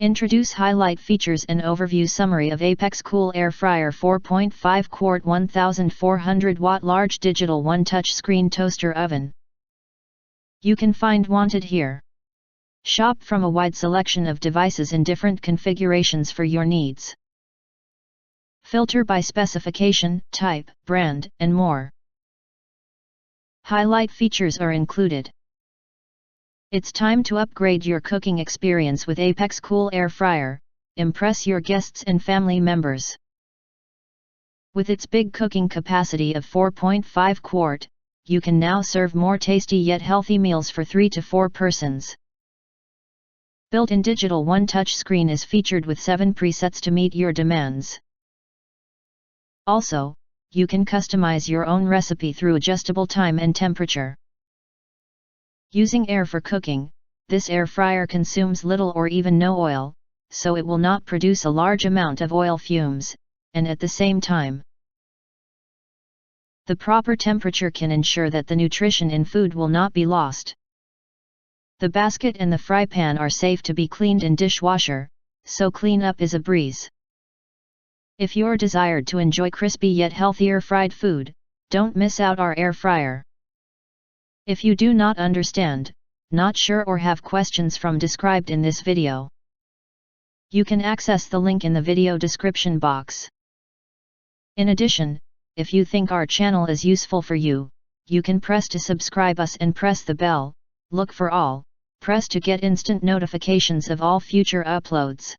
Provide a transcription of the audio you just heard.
Introduce highlight features and overview summary of Apexcool Air Fryer 4.5 Quart 1400W Large Digital One-Touch Screen Toaster Oven. You can find wanted here. Shop from a wide selection of devices in different configurations for your needs. Filter by specification, type, brand, and more. Highlight features are included. It's time to upgrade your cooking experience with Apexcool Air Fryer. Impress your guests and family members. With its big cooking capacity of 4.5 quart, you can now serve more tasty yet healthy meals for 3 to 4 persons. Built-in digital one-touch screen is featured with 7 presets to meet your demands. Also, you can customize your own recipe through adjustable time and temperature. Using air for cooking, this air fryer consumes little or even no oil, so it will not produce a large amount of oil fumes, and at the same time, the proper temperature can ensure that the nutrition in food will not be lost. The basket and the fry pan are safe to be cleaned in dishwasher, so cleanup is a breeze. If you're desired to enjoy crispy yet healthier fried food, don't miss out our air fryer. If you do not understand, not sure or have questions from described in this video, you can access the link in the video description box. In addition, if you think our channel is useful for you, you can press to subscribe us and press the bell, look for all, press to get instant notifications of all future uploads.